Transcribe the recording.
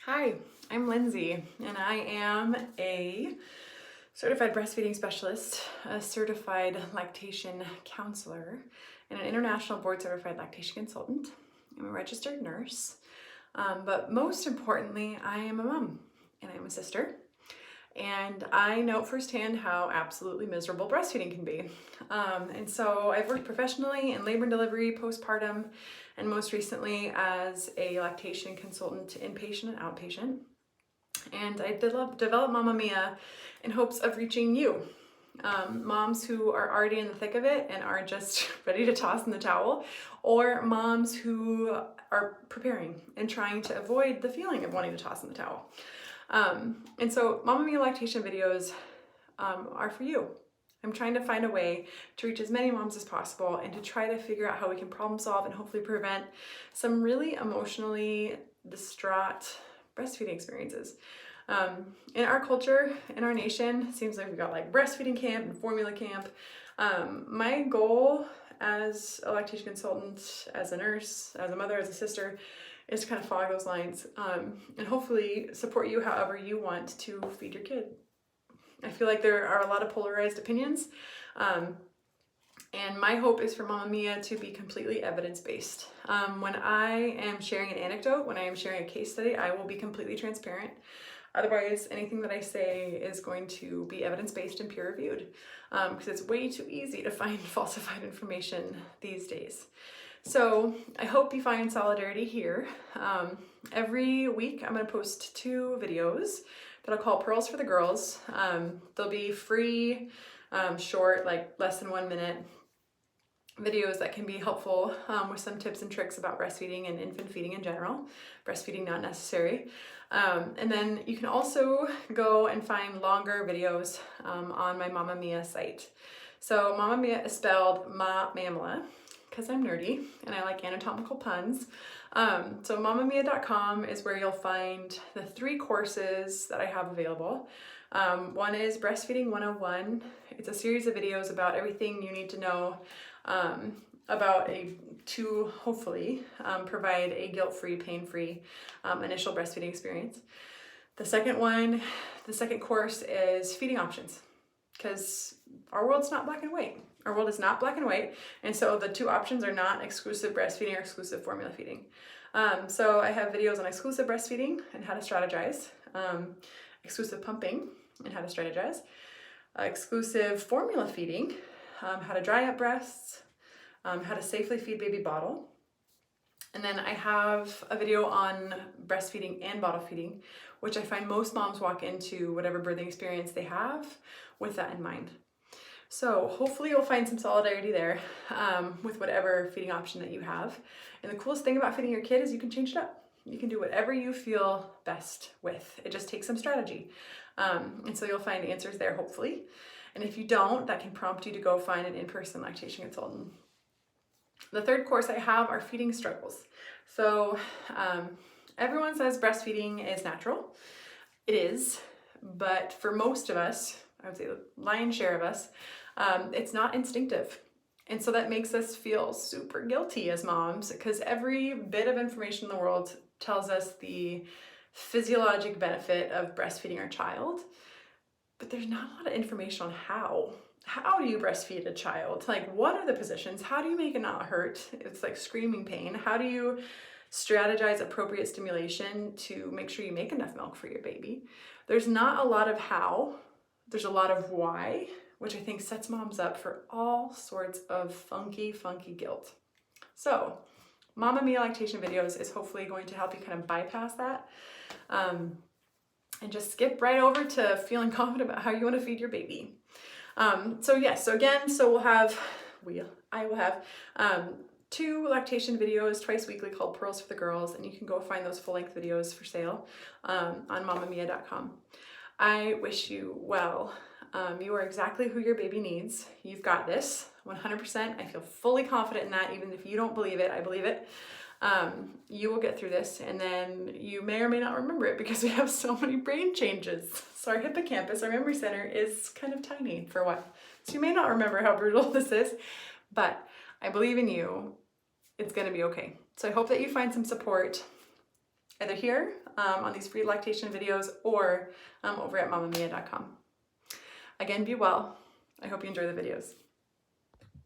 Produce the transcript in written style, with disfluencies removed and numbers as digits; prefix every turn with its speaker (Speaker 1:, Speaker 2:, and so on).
Speaker 1: Hi, I'm Lindsay, and I am a certified breastfeeding specialist, a certified lactation counselor, and an international board certified lactation consultant. I'm a registered nurse, but most importantly, I am a mom and I'm a sister. And I know firsthand how absolutely miserable breastfeeding can be. And so I've worked professionally in labor and delivery, postpartum, and most recently as a lactation consultant, inpatient and outpatient. And I developed Mamammilla in hopes of reaching you, moms who are already in the thick of it and are just ready to toss in the towel, or moms who are preparing and trying to avoid the feeling of wanting to toss in the towel. And so Mamammilla lactation videos are for you. I'm trying to find a way to reach as many moms as possible and to try to figure out how we can problem solve and hopefully prevent some really emotionally distraught breastfeeding experiences. In our culture, in our nation, it seems like we've got like breastfeeding camp and formula camp. My goal as a lactation consultant, as a nurse, as a mother, as a sister, is to kind of follow those lines and hopefully support you however you want to feed your kid. I feel like there are a lot of polarized opinions, and my hope is for Mamammilla to be completely evidence-based. When I am sharing an anecdote, when I am sharing a case study, I will be completely transparent. Otherwise, anything that I say is going to be evidence-based and peer-reviewed because it's way too easy to find falsified information these days. So I hope you find solidarity here. Every week I'm going to post 2 videos that I'll call Pearls for the Girls. They'll be free, short, like less than 1 minute videos that can be helpful with some tips and tricks about breastfeeding and infant feeding in general. Breastfeeding not necessary. And then you can also go and find longer videos on my Mamammilla site. So Mamammilla is spelled Mamammilla because I'm nerdy and I like anatomical puns. So mamammilla.com is where you'll find the 3 courses that I have available. One is Breastfeeding 101. It's a series of videos about everything you need to know to hopefully provide a guilt-free, pain-free initial breastfeeding experience. The second course is feeding options, because our world's not black and white. Our world is not black and white, and so the 2 options are not exclusive breastfeeding or exclusive formula feeding. So I have videos on exclusive breastfeeding and how to strategize, exclusive pumping and how to strategize, exclusive formula feeding, how to dry up breasts, how to safely feed baby bottle. And then I have a video on breastfeeding and bottle feeding, which I find most moms walk into whatever birthing experience they have with that in mind. So hopefully you'll find some solidarity there with whatever feeding option that you have. And the coolest thing about feeding your kid is you can change it up. You can do whatever you feel best with. It just takes some strategy. And so you'll find answers there, hopefully. And if you don't, that can prompt you to go find an in-person lactation consultant. The 3rd course I have are feeding struggles. So everyone says breastfeeding is natural. It is, but for most of us, I would say the lion's share of us, it's not instinctive. And so that makes us feel super guilty as moms because every bit of information in the world tells us the physiologic benefit of breastfeeding our child, but there's not a lot of information on how. How do you breastfeed a child? Like, what are the positions? How do you make it not hurt? It's like screaming pain. How do you strategize appropriate stimulation to make sure you make enough milk for your baby? There's not a lot of how. There's a lot of why, which I think sets moms up for all sorts of funky guilt. So Mamammilla lactation videos is hopefully going to help you kind of bypass that and just skip right over to feeling confident about how you want to feed your baby. I will have 2 lactation videos twice weekly called Pearls for the Girls, and you can go find those full-length videos for sale on mamammilla.com. I wish you well. You are exactly who your baby needs. You've got this 100%. I feel fully confident in that. Even if you don't believe it, I believe it. You will get through this, and then you may or may not remember it because we have so many brain changes. So our hippocampus, our memory center, is kind of tiny for a while. So you may not remember how brutal this is, but I believe in you. It's going to be okay. So I hope that you find some support either here on these free lactation videos or over at mamammilla.com. Again, be well. I hope you enjoy the videos.